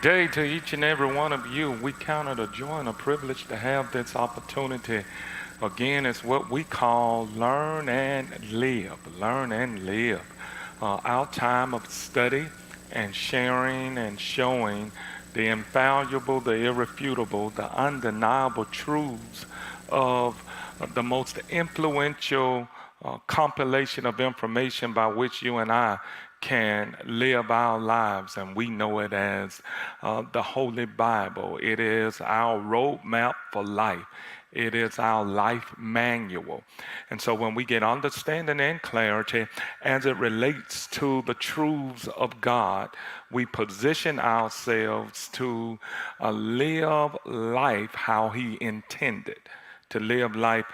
great day to each and every one of you. We count it a joy and a privilege to have this opportunity. Again, it's what we call learn and live. Learn and live. Our time of study and sharing and showing the infallible, the irrefutable, the undeniable truths of the most influential compilation of information by which you and I can live our lives, and we know it as the Holy Bible. It is our roadmap for life. It is our life manual. And so when we get understanding and clarity as it relates to the truths of God, we position ourselves to live life how He intended. To live life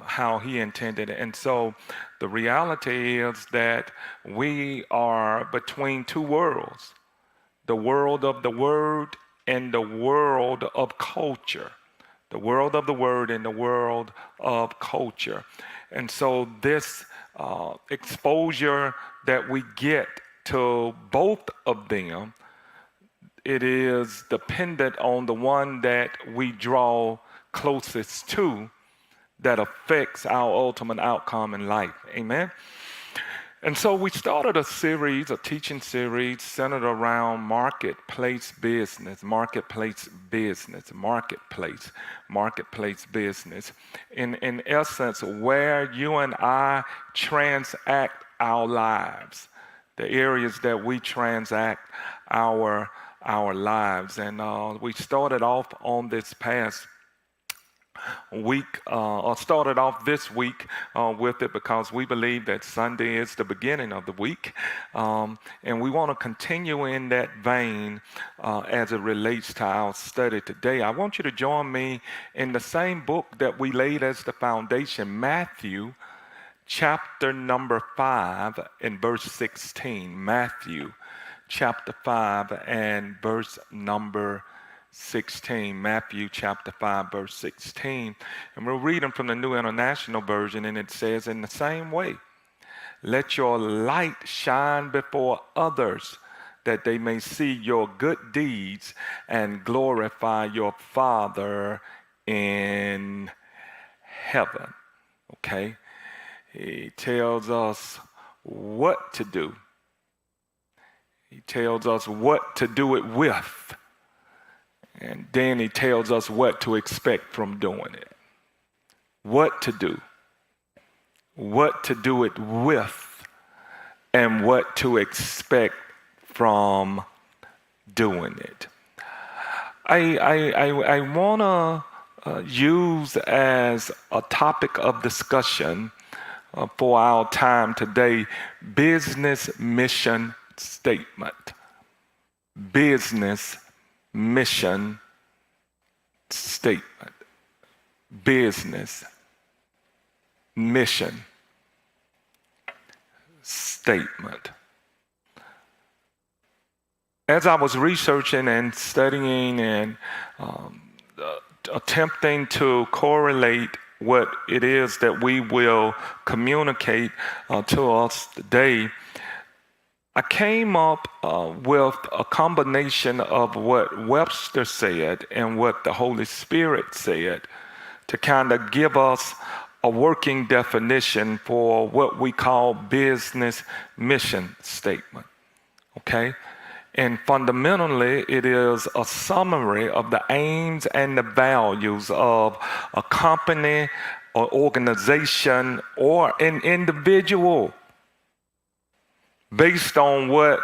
how He intended. And so the reality is that we are between two worlds, the world of the Word and the world of culture. The world of the Word and the world of culture. And so this exposure that we get to both of them, it is dependent on the one that we draw closest to that affects our ultimate outcome in life. Amen. And so we started a series, a teaching series centered around marketplace business. In essence, where you and I transact our lives, the areas that we transact our lives. And we started off on this past week, or started off this week with it because we believe that Sunday is the beginning of the week. And we want to continue in that vein as it relates to our study today. I want you to join me in the same book that we laid as the foundation, Matthew chapter number 5 and verse 16. Matthew chapter 5 and verse number 16. Matthew chapter 5 verse 16. And we're reading from the New International Version, and it says, in the same way, let your light shine before others, that they may see your good deeds and glorify your Father in heaven. Okay? He tells us what to do. He tells us what to do it with. And then he tells us what to expect from doing it. What to do it with, and what to expect from doing it. I want to use as a topic of discussion for our time today, business mission statement. Business mission statement. Business mission statement. As I was researching and studying and attempting to correlate what it is that we will communicate to us today, I came up with a combination of what Webster said and what the Holy Spirit said to kind of give us a working definition for what we call business mission statement. Okay? And fundamentally, it is a summary of the aims and the values of a company or organization or an individual, based on what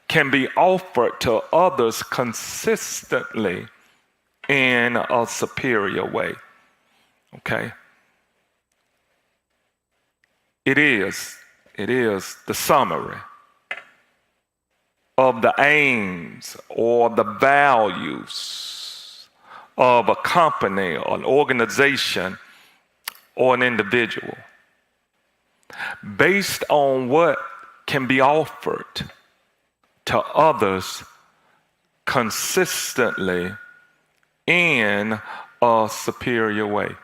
can be offered to others consistently in a superior way. Okay? It is the summary of the aims or the values of a company or an organization or an individual, based on what can be offered to others consistently in a superior way.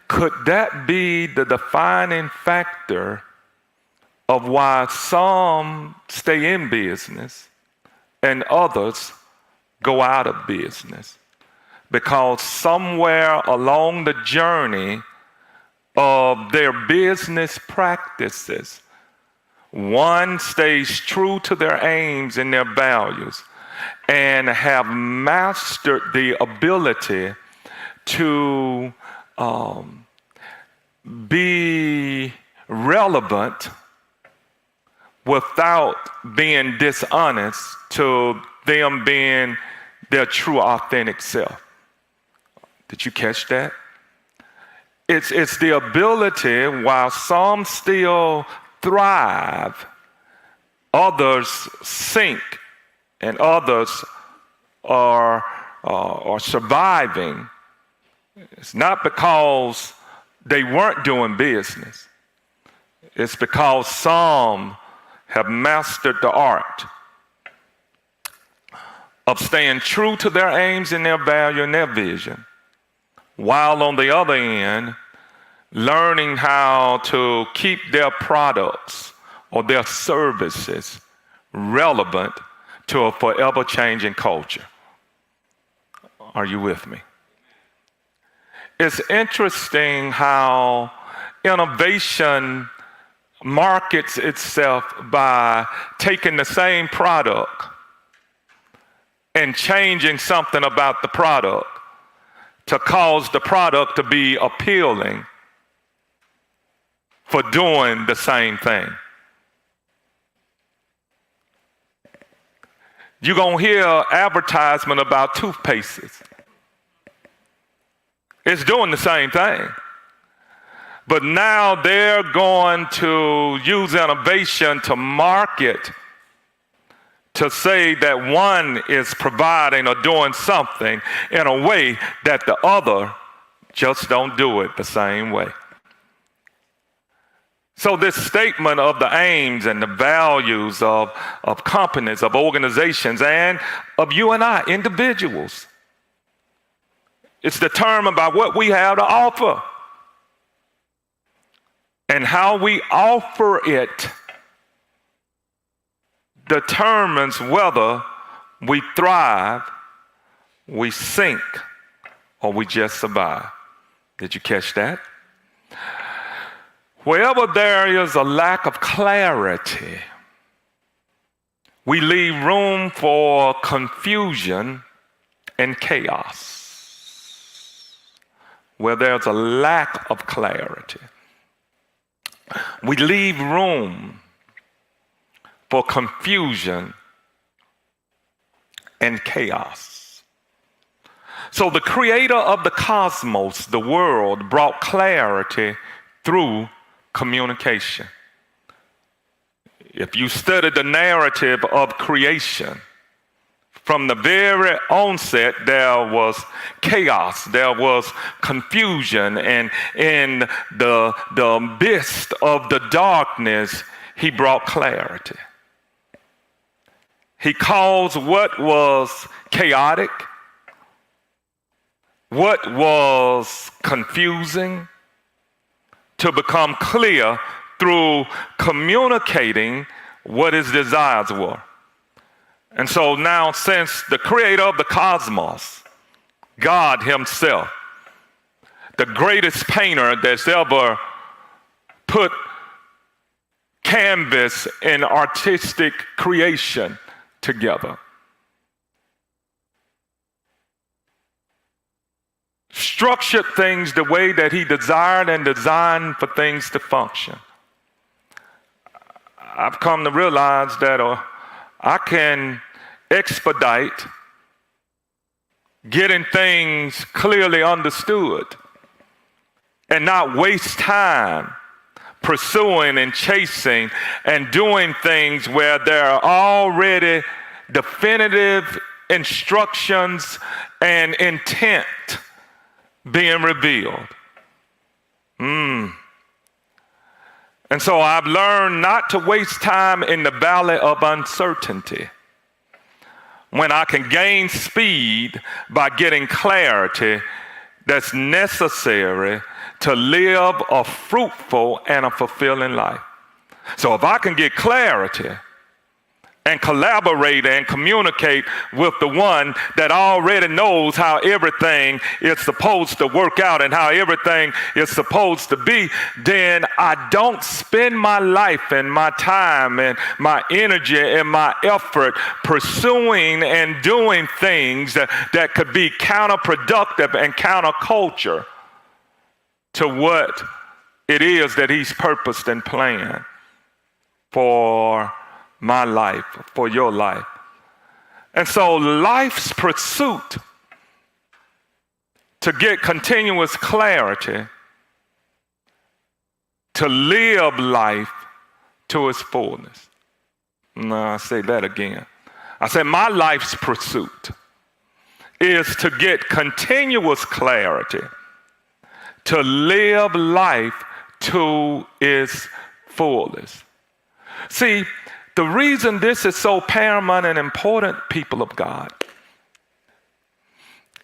Could that be the defining factor of why some stay in business and others go out of business because somewhere along the journey of their business practices, one stays true to their aims and their values and have mastered the ability to be relevant without being dishonest to them being their true authentic self. Did you catch that? It's the ability, while some still thrive, others sink, and others are surviving. It's not because they weren't doing business. It's because some have mastered the art of staying true to their aims and their value and their vision, while on the other end, learning how to keep their products or their services relevant to a forever changing culture. Are you with me? It's interesting how innovation markets itself by taking the same product and changing something about the product to cause the product to be appealing for doing the same thing. You're going to hear advertisement about toothpastes. It's doing the same thing. But now they're going to use innovation to market, to say that one is providing or doing something in a way that the other just don't do it the same way. So this statement of the aims and the values of companies, of organizations, and of you and I, individuals, it's determined by what we have to offer. And how we offer it determines whether we thrive, we sink, or we just survive. Did you catch that? Wherever there is a lack of clarity, we leave room for confusion and chaos. Where there's a lack of clarity, we leave room for confusion and chaos. So the creator of the cosmos, the world, brought clarity through communication. If you study the narrative of creation, from the very onset, there was chaos, there was confusion, and in the abyss of the darkness, he brought clarity. He caused what was chaotic, what was confusing, to become clear through communicating what his desires were. And so now, since the creator of the cosmos, God himself, the greatest painter that's ever put canvas and artistic creation together, structured things the way that he desired and designed for things to function. I've come to realize that I can expedite getting things clearly understood and not waste time pursuing and chasing and doing things where there are already definitive instructions and intent being revealed. And so I've learned not to waste time in the valley of uncertainty when I can gain speed by getting clarity that's necessary to live a fruitful and a fulfilling life. So if I can get clarity, and collaborate and communicate with the one that already knows how everything is supposed to work out and how everything is supposed to be, then I don't spend my life and my time and my energy and my effort pursuing and doing things that could be counterproductive and counterculture to what it is that he's purposed and planned for my life, for your life. And so life's pursuit to get continuous clarity, to live life to its fullness. No, I say that again. I said my life's pursuit is to get continuous clarity, to live life to its fullest. See, the reason this is so paramount and important, people of God,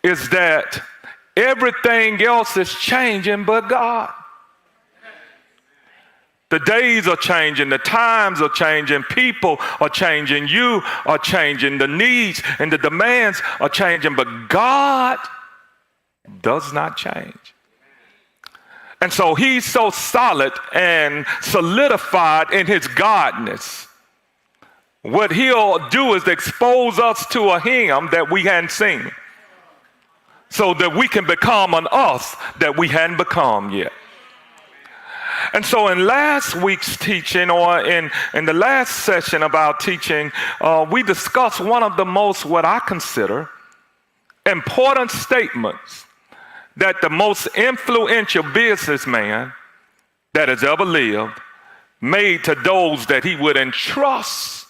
is that everything else is changing but God. The days are changing, the times are changing, people are changing, you are changing, the needs and the demands are changing, but God does not change. And so he's so solid and solidified in his godness. What he'll do is expose us to a him that we hadn't seen, so that we can become an us that we hadn't become yet. And so in last week's teaching, or in the last session of our teaching, we discussed one of the most, what I consider, important statements that the most influential businessman that has ever lived made to those that he would entrust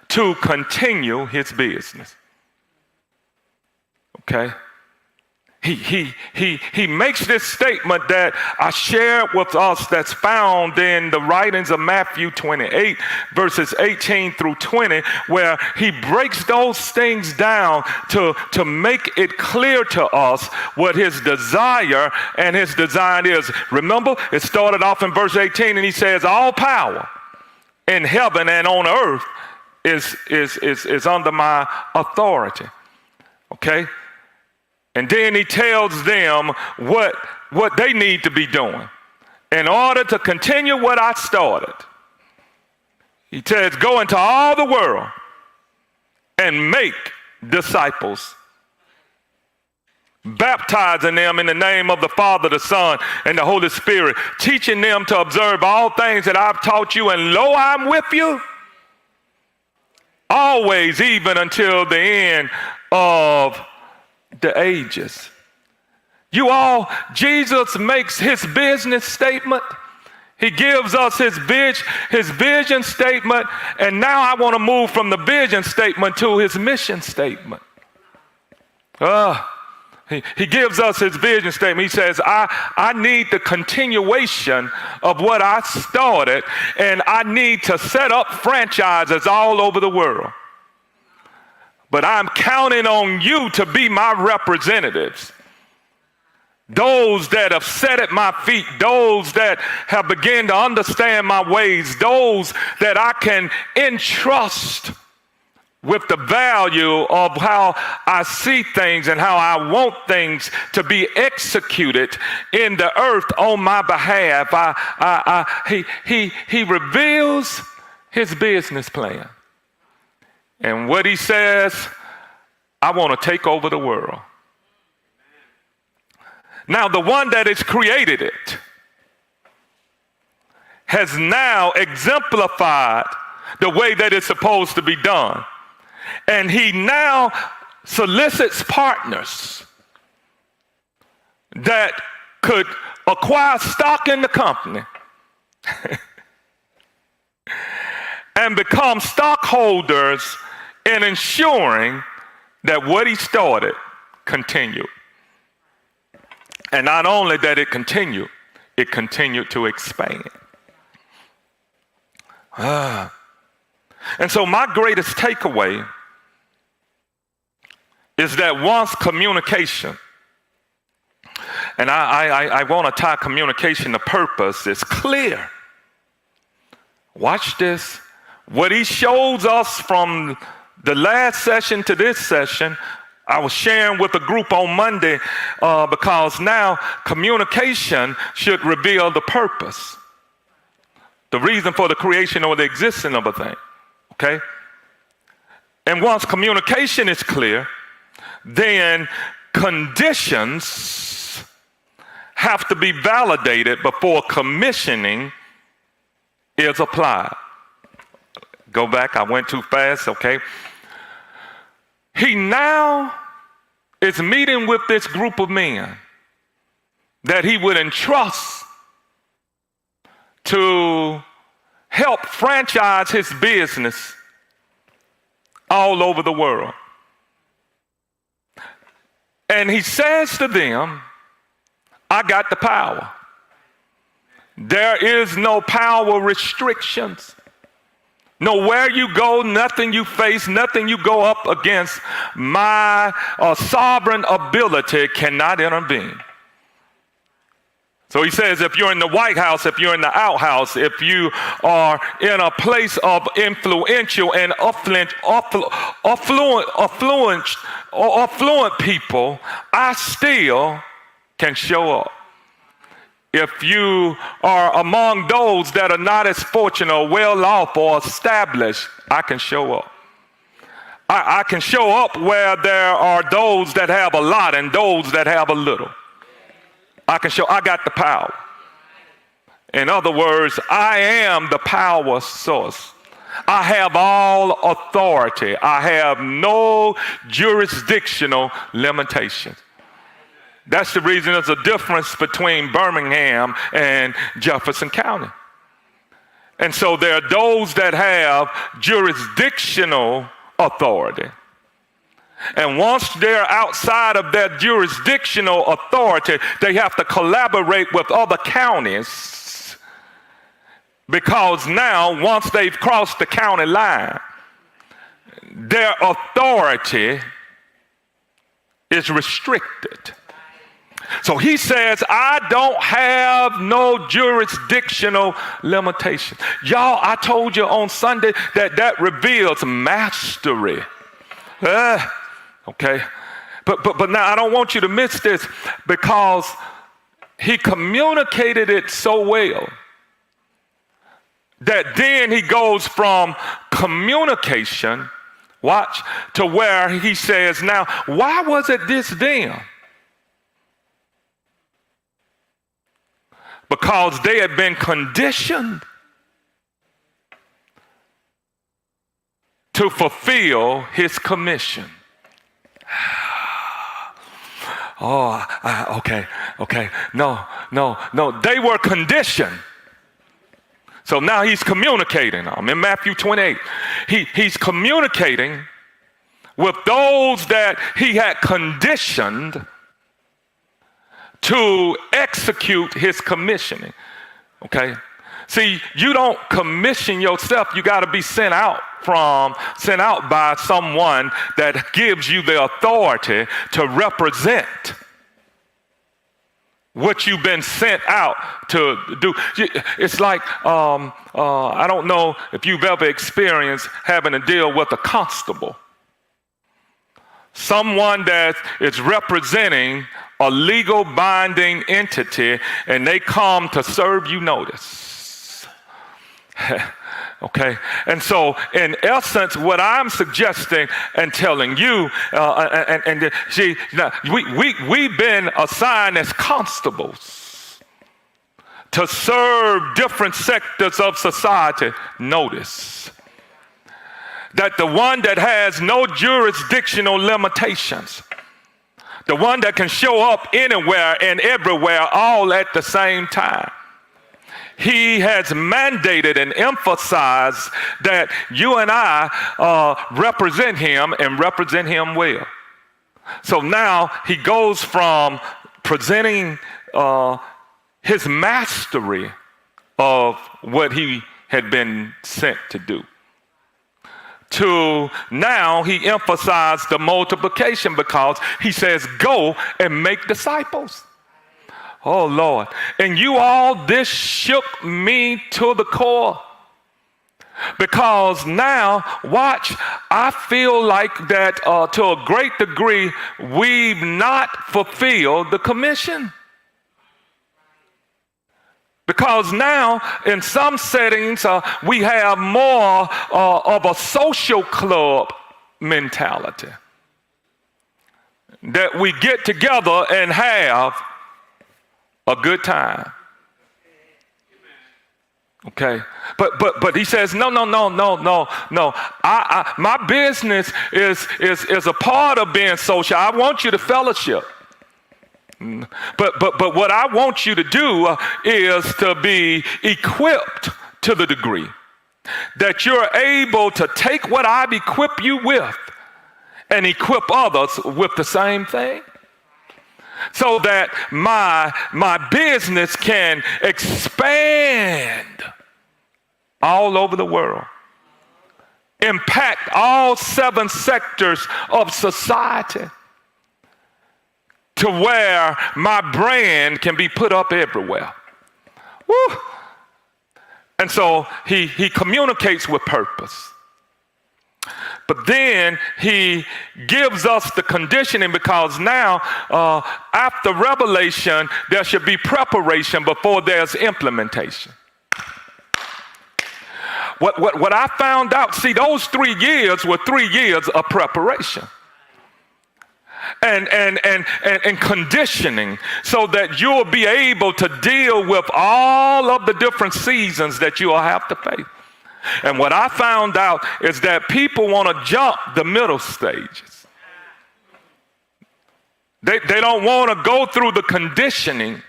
to continue his business. Okay? He makes this statement that I shared with us, that's found in the writings of Matthew 28, verses 18 through 20, where he breaks those things down to make it clear to us what his desire and his design is. Remember, it started off in verse 18, and he says, all power in heaven and on earth is under my authority. Okay? And then he tells them what they need to be doing in order to continue what I started. He says, go into all the world and make disciples, baptizing them in the name of the Father, the Son, and the Holy Spirit, teaching them to observe all things that I've taught you, and lo, I'm with you always, even until the end of the ages. You all, Jesus makes his business statement. He gives us his vision statement, and now I want to move from the vision statement to his mission statement. He gives us his vision statement. He says, I need the continuation of what I started, and I need to set up franchises all over the world. But I'm counting on you to be my representatives. Those that have sat at my feet, those that have begun to understand my ways, those that I can entrust with the value of how I see things and how I want things to be executed in the earth on my behalf. He reveals his business plan. And what he says, I want to take over the world. Now, the one that has created it has now exemplified the way that it's supposed to be done. And he now solicits partners that could acquire stock in the company and become stockholders in ensuring that what he started continued. And not only that it continued to expand. And so my greatest takeaway is that once communication, and I want to tie communication to purpose, is clear. Watch this. What he shows us from the last session to this session, I was sharing with a group on Monday because now communication should reveal the purpose, the reason for the creation or the existence of a thing, okay? And once communication is clear, then conditions have to be validated before commissioning is applied. Go back, I went too fast, okay? He now is meeting with this group of men that he would entrust to help franchise his business all over the world. And he says to them, I got the power. There is no power restrictions. Nowhere you go, nothing you face, nothing you go up against, my sovereign ability cannot intervene. So he says, if you're in the White House, if you're in the outhouse, if you are in a place of influential and affluent people, I still can show up. If you are among those that are not as fortunate or well off or established, I can show up. I can show up where there are those that have a lot and those that have a little. I got the power. In other words, I am the power source. I have all authority. I have no jurisdictional limitations. That's the reason there's a difference between Birmingham and Jefferson County. And so there are those that have jurisdictional authority. And once they're outside of their jurisdictional authority, they have to collaborate with other counties, because now, once they've crossed the county line, their authority is restricted. So he says, I don't have no jurisdictional limitation. Y'all, I told you on Sunday that reveals mastery. Okay, but now I don't want you to miss this, because he communicated it so well that then he goes from communication, watch, to where he says, now, why was it this then? Because they had been conditioned to fulfill his commission. Okay. No. They were conditioned. So now he's communicating. I'm in Matthew 28. He's communicating with those that he had conditioned to execute his commissioning. Okay? See, you don't commission yourself. You got to be sent out by someone that gives you the authority to represent what you've been sent out to do. It's like, I don't know if you've ever experienced having to deal with a constable. Someone that is representing a legal binding entity, and they come to serve you notice. Okay, and so in essence, what I'm suggesting and telling you, we've been assigned as constables to serve different sectors of society. Notice that the one that has no jurisdictional limitations, the one that can show up anywhere and everywhere all at the same time, he has mandated and emphasized that you and I represent him and represent him well. So now he goes from presenting his mastery of what he had been sent to do, to now he emphasized the multiplication, because he says, go and make disciples. Oh, Lord. And you all, this shook me to the core, Because now, watch, I feel like that to a great degree, we've not fulfilled the commission. Because now, in some settings, we have more of a social club mentality. That we get together and have a good time. Okay, but he says, no. My business is a part of being social. I want you to fellowship. But what I want you to do is to be equipped to the degree that you're able to take what I've equipped you with and equip others with the same thing, so that my business can expand all over the world, impact all 7 sectors of society, to where my brand can be put up everywhere. Woo! And so he communicates with purpose. But then he gives us the conditioning, because now after revelation, there should be preparation before there's implementation. What I found out, see, those 3 years were 3 years of preparation. And conditioning, so that you'll be able to deal with all of the different seasons that you'll have to face. And what I found out is that people want to jump the middle stages. They don't want to go through the conditioning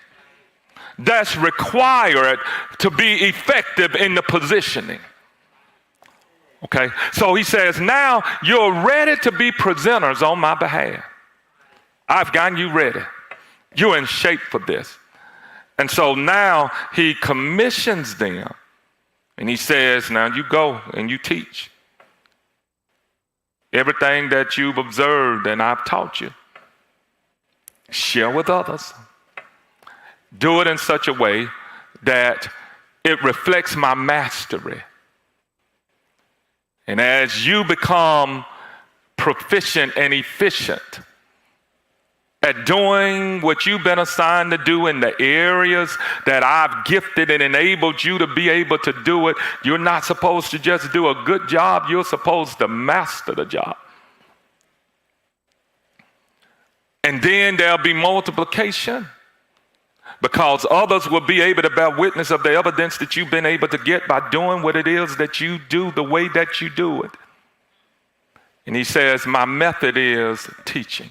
that's required to be effective in the positioning. Okay, so he says, now you're ready to be presenters on my behalf. I've gotten you ready. You're in shape for this. And so now he commissions them. And he says, now you go and you teach. Everything that you've observed and I've taught you, share with others. Do it in such a way that it reflects my mastery. And as you become proficient and efficient at doing what you've been assigned to do in the areas that I've gifted and enabled you to be able to do it, you're not supposed to just do a good job, you're supposed to master the job. And then there'll be multiplication, because others will be able to bear witness of the evidence that you've been able to get by doing what it is that you do the way that you do it. And he says, my method is teaching.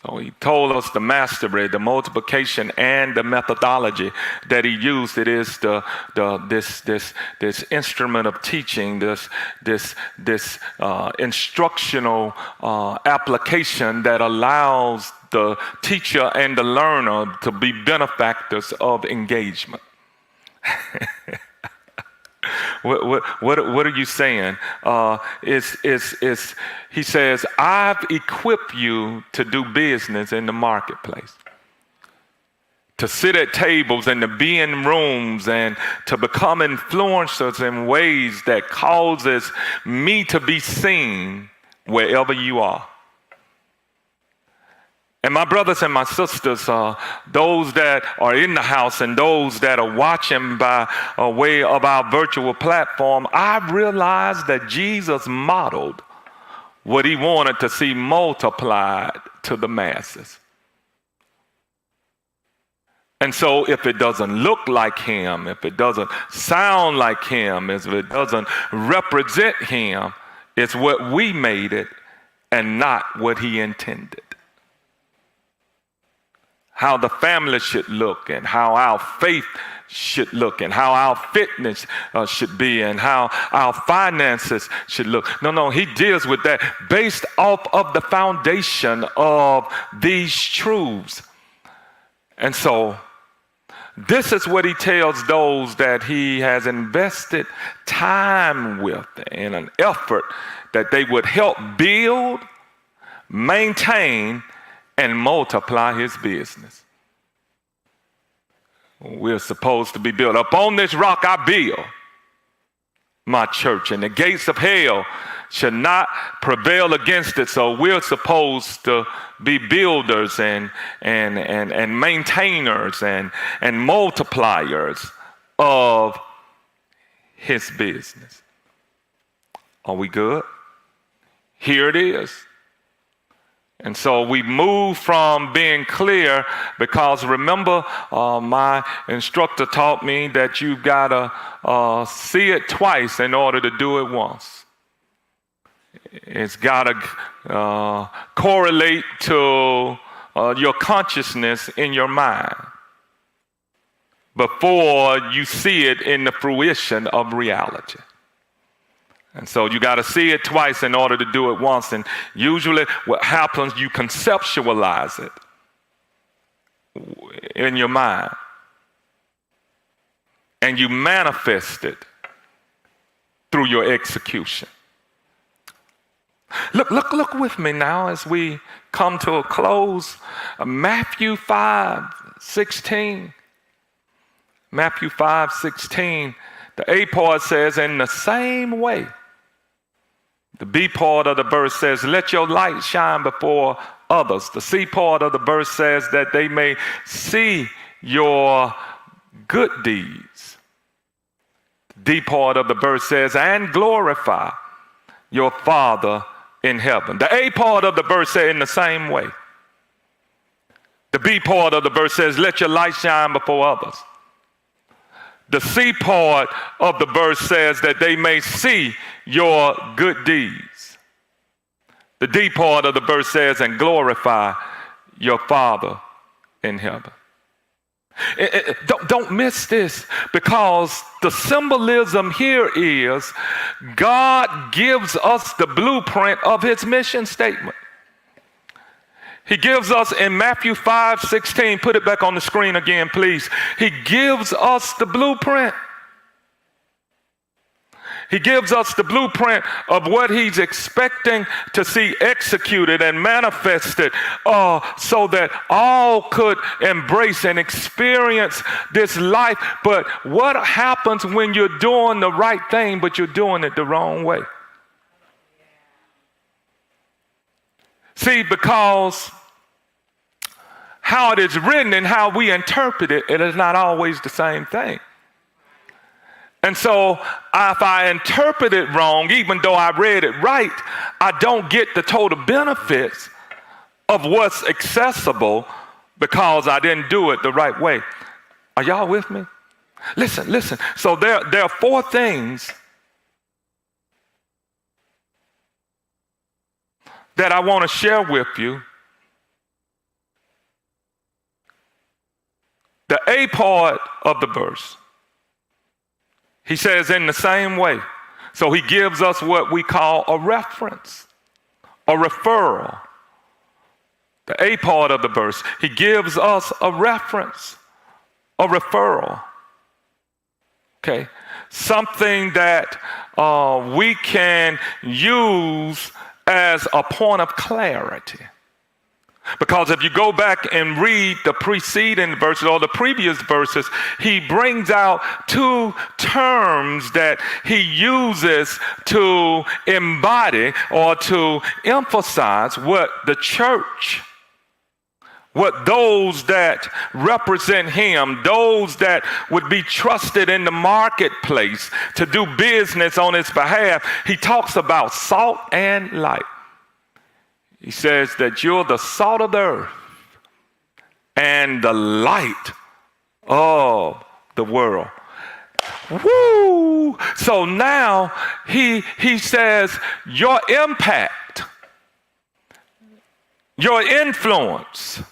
So he told us the mastery, the multiplication, and the methodology that he used. It is this instrument of teaching, this instructional application that allows the teacher and the learner to be benefactors of engagement. What are you saying? He says, I've equipped you to do business in the marketplace, to sit at tables and to be in rooms and to become influencers in ways that causes me to be seen wherever you are. And my brothers and my sisters, those that are in the house and those that are watching by way of our virtual platform, I realized that Jesus modeled what he wanted to see multiplied to the masses. And so if it doesn't look like him, if it doesn't sound like him, if it doesn't represent him, it's what we made it and not what he intended. How the family should look, and how our faith should look, and how our fitness should be, and how our finances should look. No, he deals with that based off of the foundation of these truths. And so this is what he tells those that he has invested time with in an effort that they would help build, maintain, and multiply his business. We're supposed to be built. Upon this rock I build, my church, and the gates of hell should not prevail against it. So we're supposed to be builders and maintainers and multipliers of his business. Are we good? Here it is. And so we move from being clear, because remember, my instructor taught me that you've got to see it twice in order to do it once. It's got to correlate to your consciousness in your mind before you see it in the fruition of reality. And so you got to see it twice in order to do it once. And usually what happens, you conceptualize it in your mind and you manifest it through your execution. Look with me now as we come to a close. Matthew 5:16. Matthew 5:16. The A part says, in the same way. The B part of the verse says, let your light shine before others. The C part of the verse says that they may see your good deeds. The D part of the verse says, and glorify your Father in heaven. The A part of the verse says, in the same way. The B part of the verse says, let your light shine before others. The C part of the verse says that they may see your good deeds. The D part of the verse says, and glorify your Father in heaven. Don't miss this, because the symbolism here is God gives us the blueprint of his mission statement. He gives us in Matthew 5:16, put it back on the screen again, please. He gives us the blueprint. He gives us the blueprint of what he's expecting to see executed and manifested so that all could embrace and experience this life. But what happens when you're doing the right thing, but you're doing it the wrong way? See, because how it is written and how we interpret it, it is not always the same thing. And so if I interpret it wrong, even though I read it right, I don't get the total benefits of what's accessible because I didn't do it the right way. Are y'all with me? Listen. So there are four things that I want to share with you. The A part of the verse, he says in the same way. So he gives us what we call a reference, a referral. The A part of the verse, he gives us a reference, a referral. Okay, something that we can use as a point of clarity. Because if you go back and read the preceding verses or the previous verses, he brings out two terms that he uses to embody or to emphasize what the church, what those that represent him, those that would be trusted in the marketplace to do business on his behalf. He talks about salt and light. He says that you're the salt of the earth and the light of the world. Woo! So now he says your impact, your influence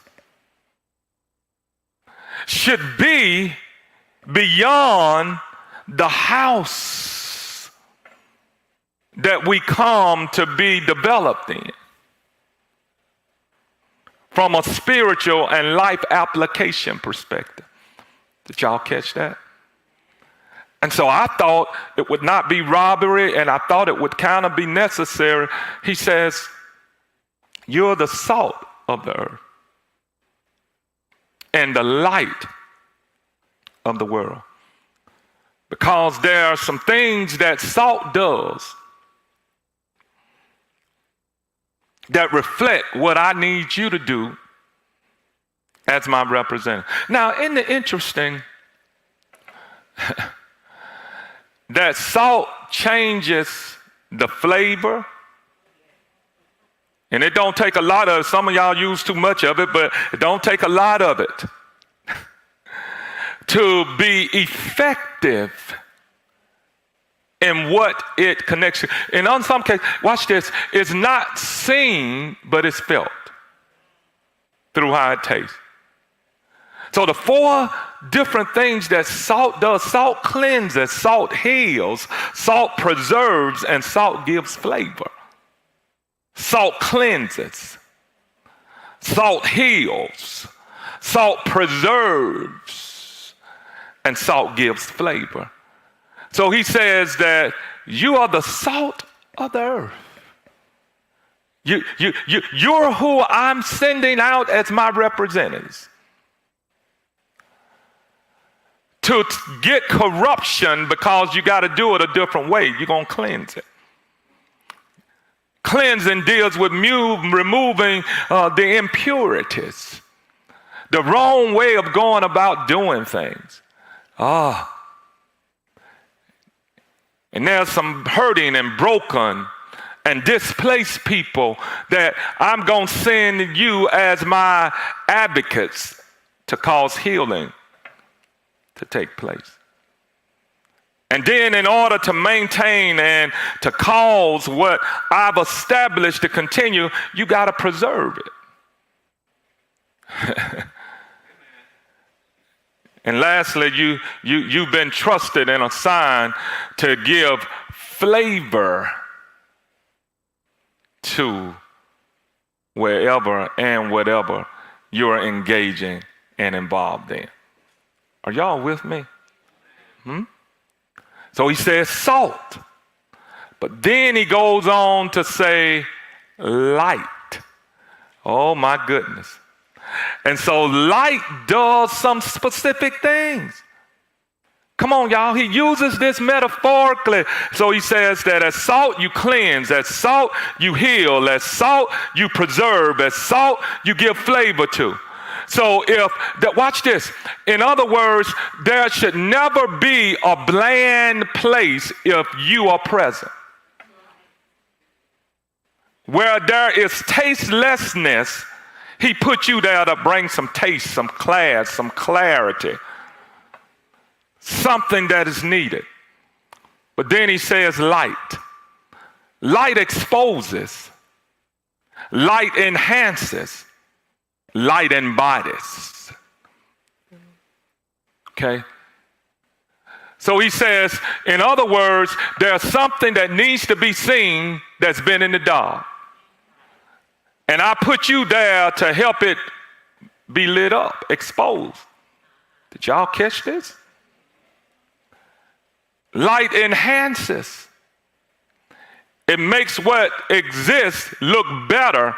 should be beyond the house that we come to be developed in. From a spiritual and life application perspective. Did y'all catch that? And so I thought it would not be robbery, and I thought it would kind of be necessary. He says, you're the salt of the earth and the light of the world. because there are some things that salt does that reflect what I need you to do as my representative. Now, isn't it interesting that salt changes the flavor? And it don't take a lot of it. Some of y'all use too much of it, but it don't take a lot of it to be effective in what it connects to. And on some cases, watch this, it's not seen, but it's felt through how it tastes. So the four different things that salt does: salt cleanses, salt heals, salt preserves, and salt gives flavor. Salt cleanses, salt heals, salt preserves, and salt gives flavor. So he says that you are the salt of the earth. You're who I'm sending out as my representatives to get corruption, because you got to do it a different way. You're going to cleanse it. Cleansing deals with removing the impurities, the wrong way of going about doing things. And there's some hurting and broken and displaced people that I'm going to send you as my advocates to cause healing to take place. And then in order to maintain and to cause what I've established to continue, you got to preserve it. And lastly, you've been trusted and assigned to give flavor to wherever and whatever you're engaging and involved in. Are y'all with me? So he says salt, but then he goes on to say light. Oh my goodness. And so light does some specific things. Come on, y'all. He uses this metaphorically. So he says that as salt you cleanse, as salt you heal, as salt you preserve, as salt you give flavor to. So watch this. In other words, there should never be a bland place if you are present. Where there is tastelessness, he put you there to bring some taste, some class, some clarity, something that is needed. But then he says light. Light exposes. Light enhances. Light embodies. Okay? So he says, in other words, there's something that needs to be seen that's been in the dark. And I put you there to help it be lit up, exposed. Did y'all catch this? Light enhances. It makes what exists look better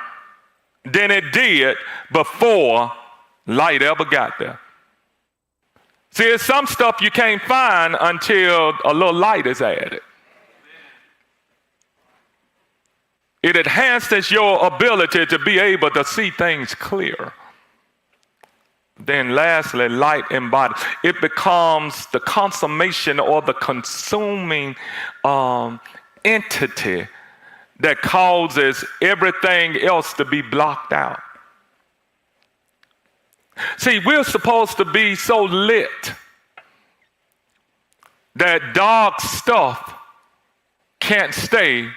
than it did before light ever got there. See, there's some stuff you can't find until a little light is added. It enhances your ability to be able to see things clear. Then lastly, light embodied. It becomes the consummation or the consuming entity that causes everything else to be blocked out. See, we're supposed to be so lit that dark stuff can't stay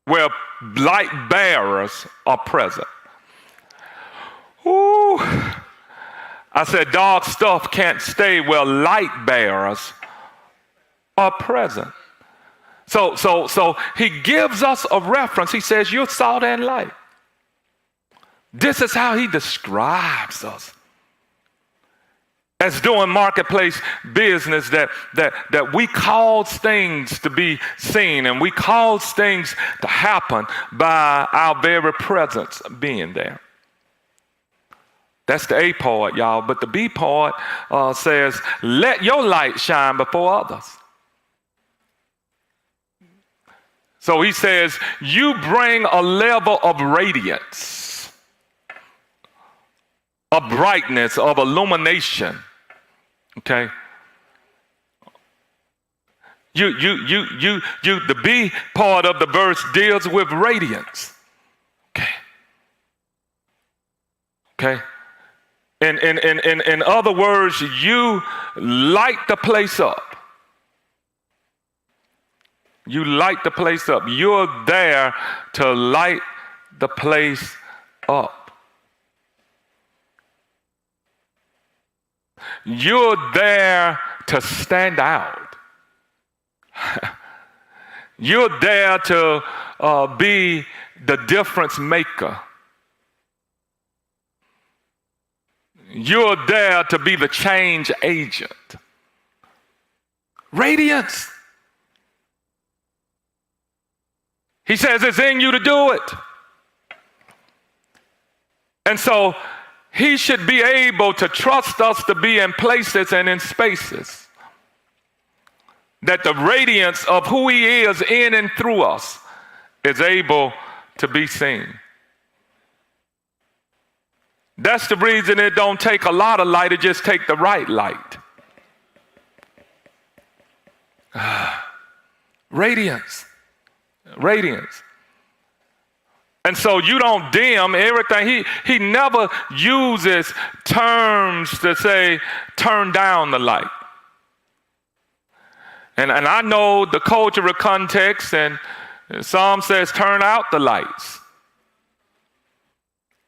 where light bearers are present. Ooh. I said dark stuff can't stay where light bearers are present. So he gives us a reference. He says, you're salt and light. This is how he describes us as doing marketplace business, that we cause things to be seen and we cause things to happen by our very presence being there. That's the A part, y'all. But the B part says, let your light shine before others. So he says, you bring a level of radiance, of brightness, of illumination. Okay? The B part of the verse deals with radiance. Okay? Okay? In other words, you light the place up. You light the place up. You're there to light the place up. You're there to stand out. You're there to be the difference maker. You're there to be the change agent. Radiance. He says it's in you to do it. And so he should be able to trust us to be in places and in spaces that the radiance of who he is in and through us is able to be seen. That's the reason it don't take a lot of light, it just take the right light. Radiance. Radiance. And so you don't dim everything. He never uses terms to say, turn down the light. And I know the cultural context, and Psalm says, turn out the lights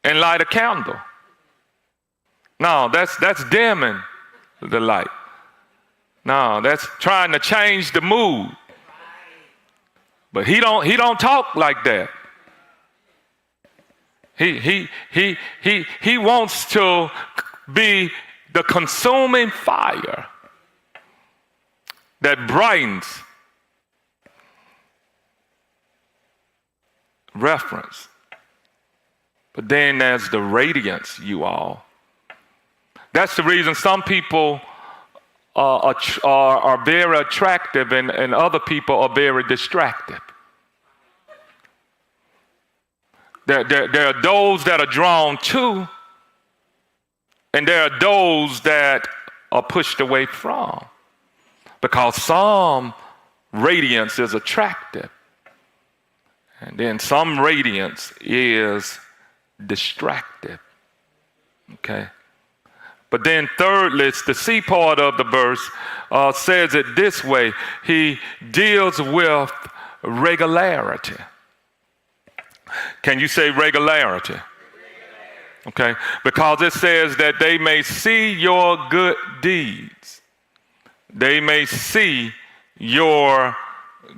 and light a candle. No, that's dimming the light. No, that's trying to change the mood. But he don't talk like that. He wants to be the consuming fire that brightens. Reference. But then there's the radiance, you all. That's the reason some people are very attractive and other people are very distracted. There are those that are drawn to, and there are those that are pushed away from. Because some radiance is attractive, and then some radiance is distractive. Okay? But then thirdly, it's the C part of the verse says it this way. He deals with regularity. Can you say regularity? Okay, because it says that they may see your good deeds. They may see your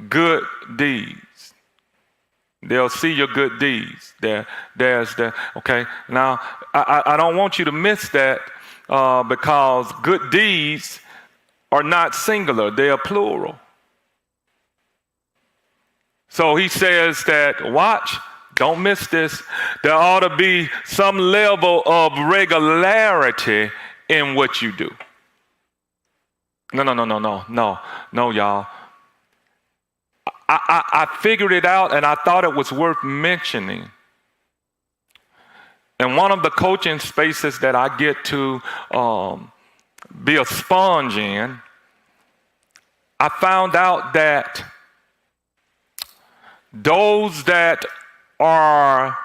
good deeds. They'll see your good deeds. Okay, now I don't want you to miss that because good deeds are not singular, they are plural. So he says that, watch, don't miss this. There ought to be some level of regularity in what you do. No, y'all. I figured it out and I thought it was worth mentioning. In one of the coaching spaces that I get to be a sponge in, I found out that those that are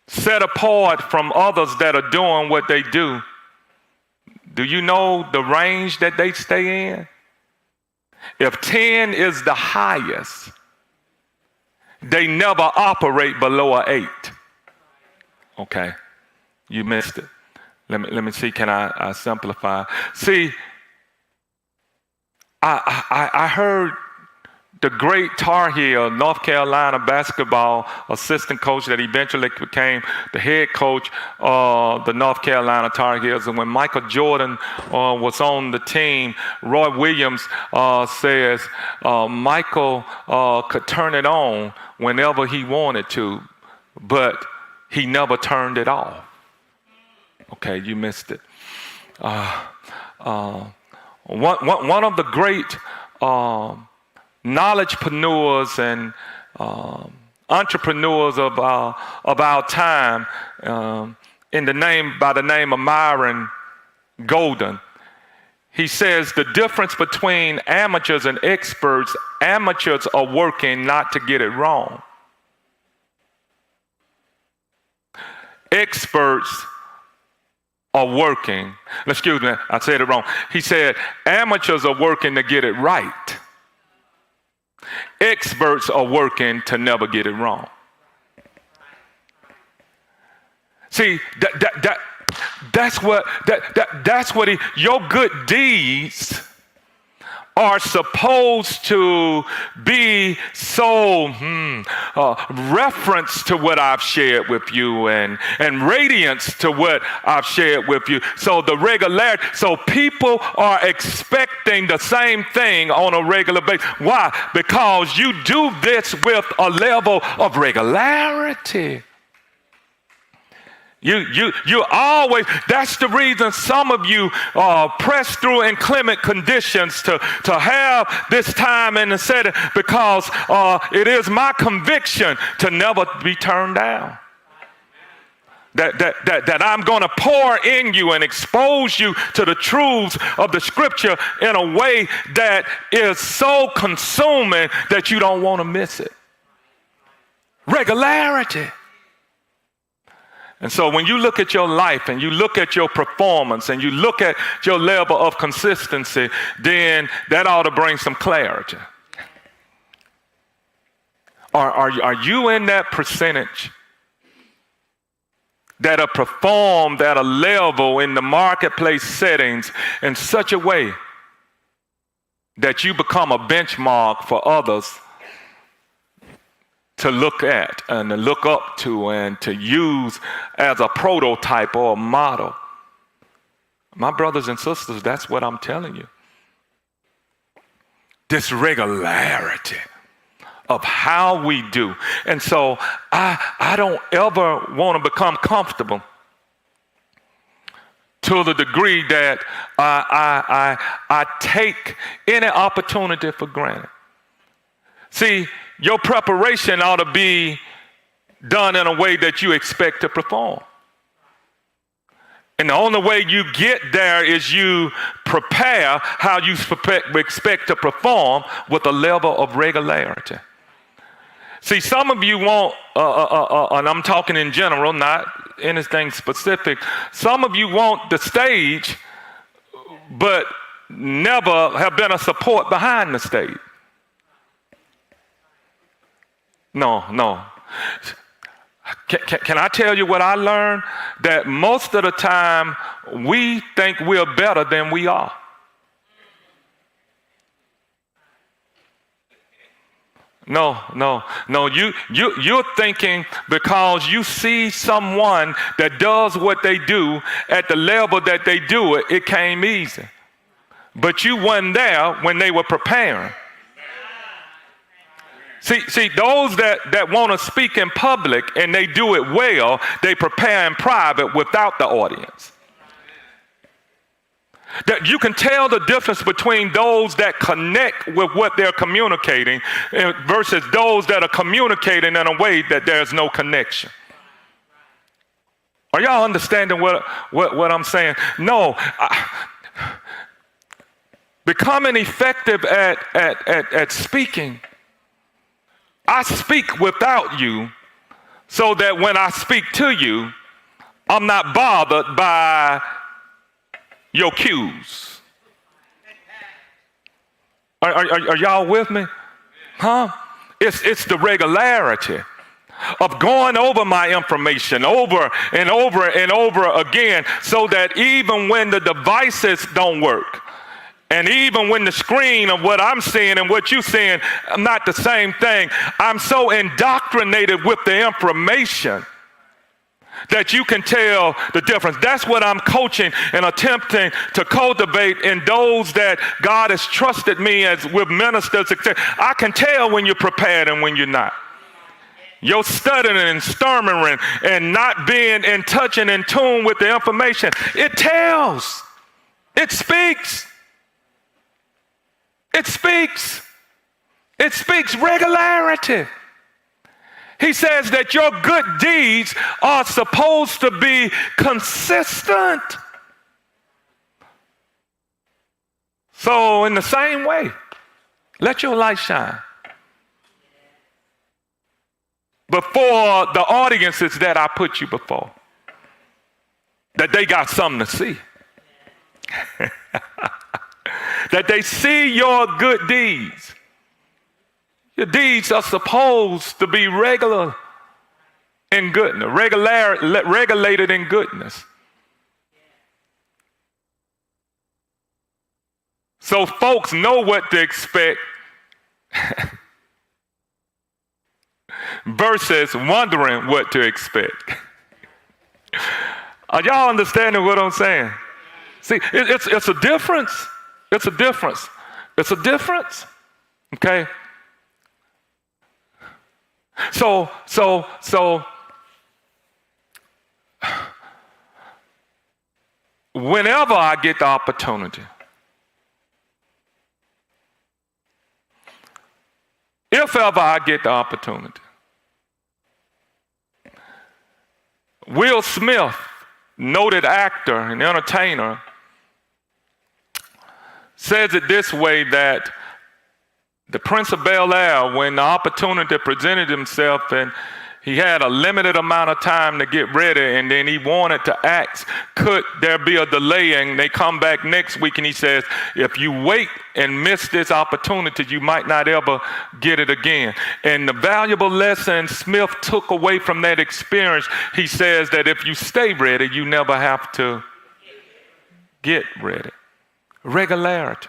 set apart from others that are doing what they do you know the range that they stay in? If 10 is the highest, they never operate below an 8. Okay, you missed it. Let me see, can I simplify? See, I heard the great Tar Heel, North Carolina basketball assistant coach that eventually became the head coach of the North Carolina Tar Heels. And when Michael Jordan was on the team, Roy Williams says Michael could turn it on whenever he wanted to, but he never turned it off. Okay, you missed it. One of the great knowledgepreneurs and entrepreneurs of our time, by the name of Myron Golden. He says the difference between amateurs and experts: amateurs are working not to get it wrong. Experts are working. Excuse me, I said it wrong. He said amateurs are working to get it right. Experts are working to never get it wrong. See, that's what your good deeds are supposed to be so reference to what I've shared with you and radiance to what I've shared with you. So the regularity, so people are expecting the same thing on a regular basis. Why? Because you do this with a level of regularity. You always, that's the reason some of you press through inclement conditions to have this time in the setting, because it is my conviction to never be turned down. That I'm going to pour in you and expose you to the truths of the scripture in a way that is so consuming that you don't want to miss it. Regularity. And so when you look at your life and you look at your performance and you look at your level of consistency, then that ought to bring some clarity. Are you in that percentage that are performed at a level in the marketplace settings in such a way that you become a benchmark for others to look at and to look up to and to use as a prototype or a model? My brothers and sisters, that's what I'm telling you. This regularity of how we do. And so I don't ever want to become comfortable to the degree that I take any opportunity for granted. See, your preparation ought to be done in a way that you expect to perform. And the only way you get there is you prepare how you expect to perform with a level of regularity. See, some of you want, and I'm talking in general, not anything specific, some of you want the stage, but never have been a support behind the stage. No. Can I tell you what I learned? That most of the time we think we're better than we are. No. You're thinking because you see someone that does what they do at the level that they do it, it came easy. But you weren't there when they were preparing. See, those that want to speak in public and they do it well, they prepare in private without the audience. That you can tell the difference between those that connect with what they're communicating versus those that are communicating in a way that there's no connection. Are y'all understanding what I'm saying? No. Becoming effective at speaking, I speak without you so that when I speak to you, I'm not bothered by your cues. Are y'all with me? Huh? It's the regularity of going over my information over and over and over again so that even when the devices don't work, and even when the screen of what I'm seeing and what you're seeing, not the same thing, I'm so indoctrinated with the information that you can tell the difference. That's what I'm coaching and attempting to cultivate in those that God has trusted me as with ministers. I can tell when you're prepared and when you're not. Your stuttering and stammering and not being in touch and in tune with the information, it tells. It speaks. It speaks. It speaks regularity. He says that your good deeds are supposed to be consistent. So in the same way, let your light shine before the audiences that I put you before, that they got something to see. That they see your good deeds. Your deeds are supposed to be regular in goodness, regulated in goodness. So folks know what to expect versus wondering what to expect. Are y'all understanding what I'm saying? See, it's a difference. It's a difference. It's a difference. Okay? So whenever I get the opportunity, if ever I get the opportunity, Will Smith, noted actor and entertainer, says it this way, that the Prince of Bel-Air, when the opportunity presented himself and he had a limited amount of time to get ready, and then he wanted to ask, could there be a delay? And they come back next week and he says, if you wait and miss this opportunity, you might not ever get it again. And the valuable lesson Smith took away from that experience, he says that if you stay ready, you never have to get ready. Regularity.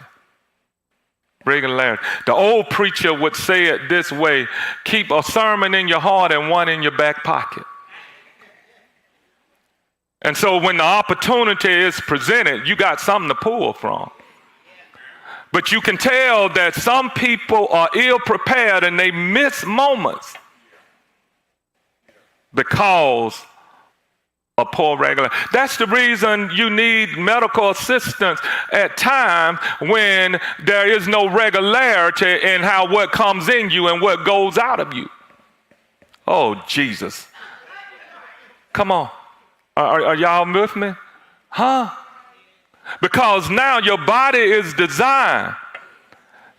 Regularity. The old preacher would say it this way: keep a sermon in your heart and one in your back pocket. And so when the opportunity is presented, you got something to pull from. But you can tell that some people are ill prepared and they miss moments because of poor regularity. That's the reason you need medical assistance at times when there is no regularity in how what comes in you and what goes out of you. Oh, Jesus. Come on. Are y'all with me? Huh? Because now your body is designed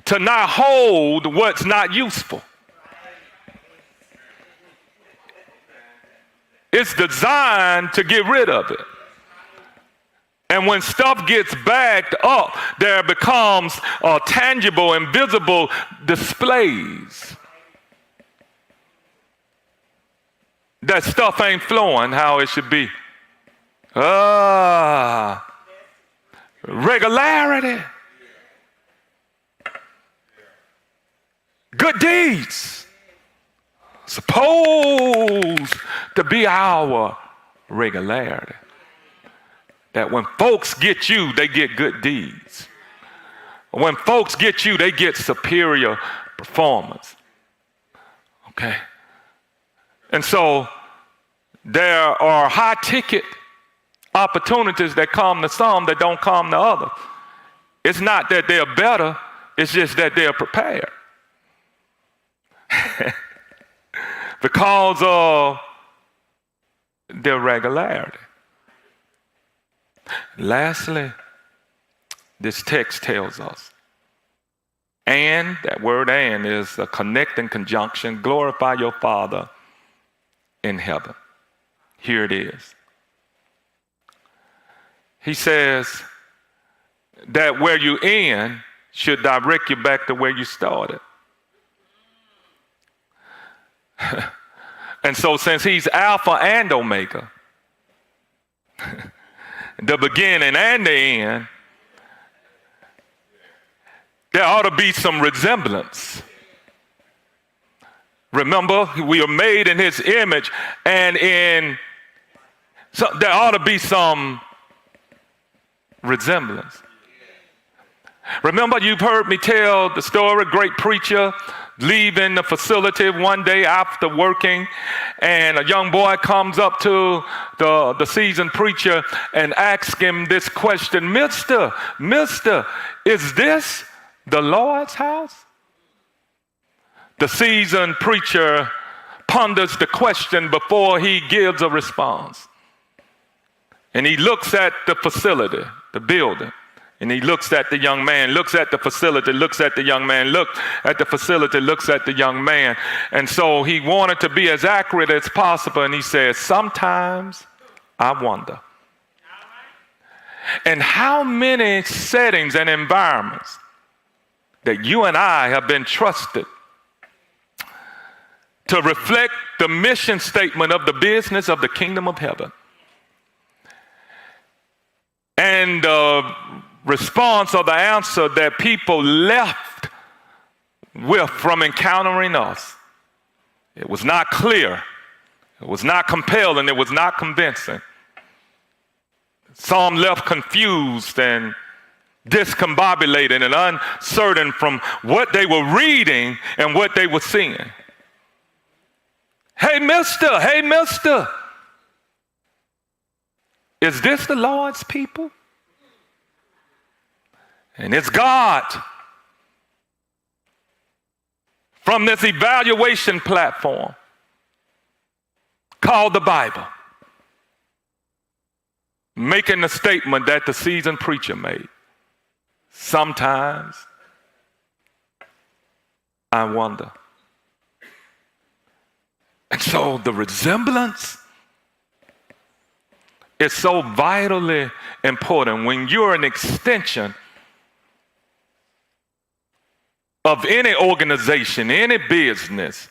to not hold what's not useful. It's designed to get rid of it. And when stuff gets backed up, there becomes tangible and visible displays that stuff ain't flowing how it should be. Regularity. Good deeds. Supposed to be our regularity. That when folks get you, they get good deeds. When folks get you, they get superior performance. Okay? And so there are high ticket opportunities that come to some that don't come to others. It's not that they're better, it's just that they're prepared. Because of their regularity. Lastly, this text tells us, and that word and is a connecting conjunction, glorify your Father in heaven. Here it is. He says that where you end should direct you back to where you started. And so since he's Alpha and Omega, the beginning and the end, there ought to be some resemblance. Remember, we are made in his image, and so there ought to be some resemblance. Remember, you've heard me tell the story, great preacher, leaving the facility one day after working, and a young boy comes up to the seasoned preacher and asks him this question, Mister, is this the Lord's house? The seasoned preacher ponders the question before he gives a response. And he looks at the facility, the building. And he looks at the young man, looks at the facility, looks at the young man, looks at the facility, looks at the young man. And so he wanted to be as accurate as possible. And he says, sometimes I wonder. And how many settings and environments that you and I have been trusted to reflect the mission statement of the business of the kingdom of heaven. And response or the answer that people left with from encountering us. It was not clear, it was not compelling, it was not convincing. Some left confused and discombobulated and uncertain from what they were reading and what they were seeing. Hey, mister, is this the Lord's people? And it's God from this evaluation platform called the Bible, making the statement that the seasoned preacher made. Sometimes I wonder. And so the resemblance is so vitally important. When you're an extension of any organization, any business,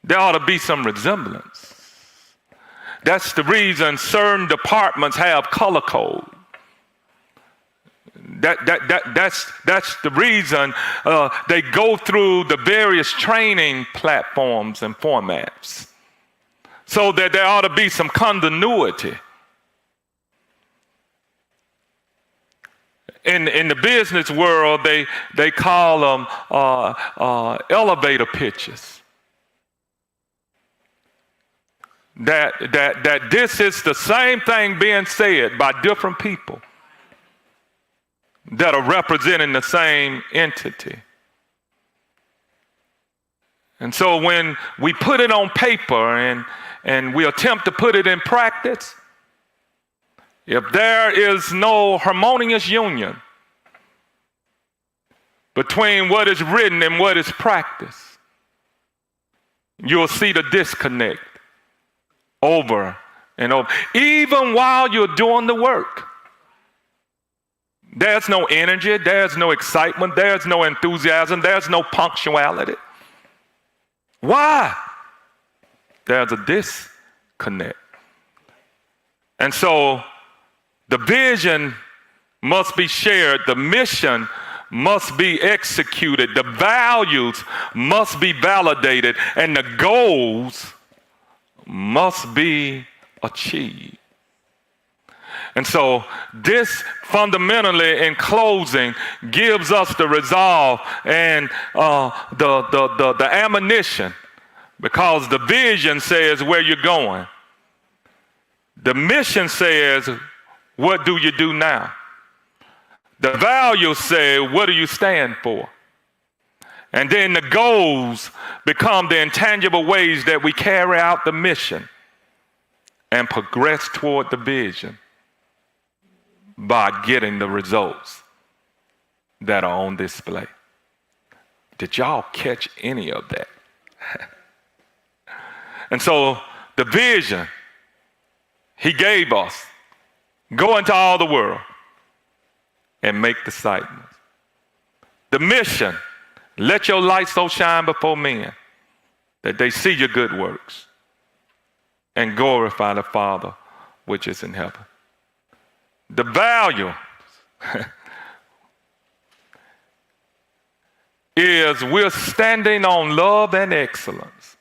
there ought to be some resemblance. That's the reason certain departments have color code. That's the reason they go through the various training platforms and formats, so that there ought to be some continuity. In the business world, they call them elevator pitches. That this is the same thing being said by different people that are representing the same entity. And so when we put it on paper and we attempt to put it in practice, if there is no harmonious union between what is written and what is practiced, you'll see the disconnect over and over. Even while you're doing the work, there's no energy, there's no excitement, there's no enthusiasm, there's no punctuality. Why? There's a disconnect. And so the vision must be shared, the mission must be executed, the values must be validated, and the goals must be achieved. And so this fundamentally, in closing, gives us the resolve and the ammunition, because the vision says where you're going. The mission says, what do you do now? The values say, what do you stand for? And then the goals become the intangible ways that we carry out the mission and progress toward the vision by getting the results that are on display. Did y'all catch any of that? And so the vision he gave us, go into all the world and make disciples. The mission, let your light so shine before men that they see your good works and glorify the Father which is in heaven. The value is we're standing on love and excellence,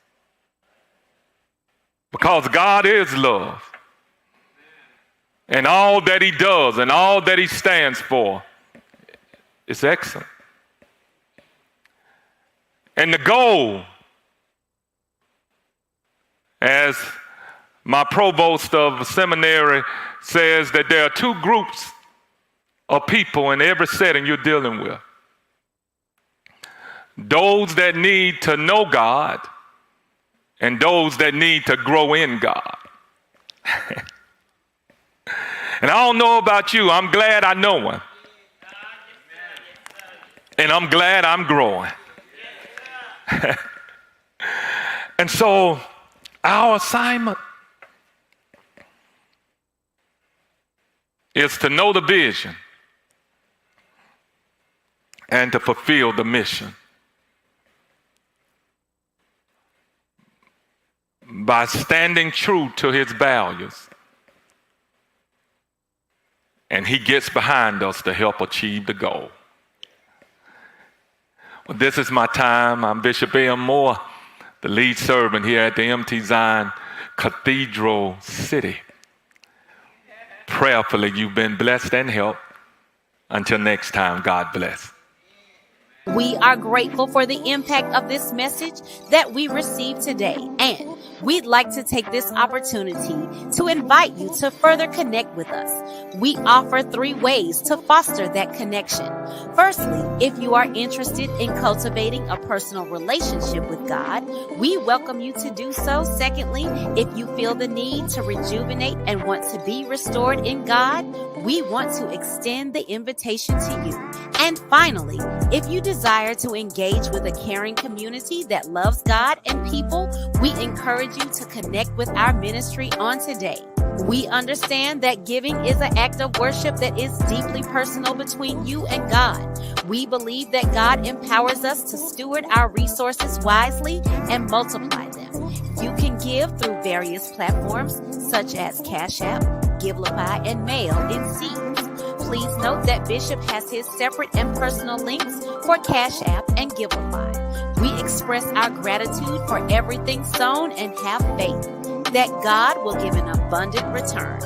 because God is love. And all that he does and all that he stands for is excellent. And the goal, as my provost of seminary says, that there are two groups of people in every setting you're dealing with. Those that need to know God and those that need to grow in God. And I don't know about you, I'm glad I know Him. And I'm glad I'm growing. And so our assignment is to know the vision and to fulfill the mission by standing true to His values. And He gets behind us to help achieve the goal. Well, this is my time. I'm Bishop A.M. Moore, the lead servant here at the M.T. Zion Cathedral City. Prayerfully, you've been blessed and helped. Until next time, God bless. We are grateful for the impact of this message that we received today, and we'd like to take this opportunity to invite you to further connect with us. We offer 3 ways to foster that connection. Firstly, if you are interested in cultivating a personal relationship with God, we welcome you to do so. Secondly, if you feel the need to rejuvenate and want to be restored in God, we want to extend the invitation to you. And finally, if you desire to engage with a caring community that loves God and people, we encourage you to connect with our ministry on today. We understand that giving is an act of worship that is deeply personal between you and God. We believe that God empowers us to steward our resources wisely and multiply them. You can give through various platforms such as Cash App, Givelify, and Mail in seeds. Please note that Bishop has his separate and personal links for Cash App and Givelify. We express our gratitude for everything sown and have faith that God will give an abundant return.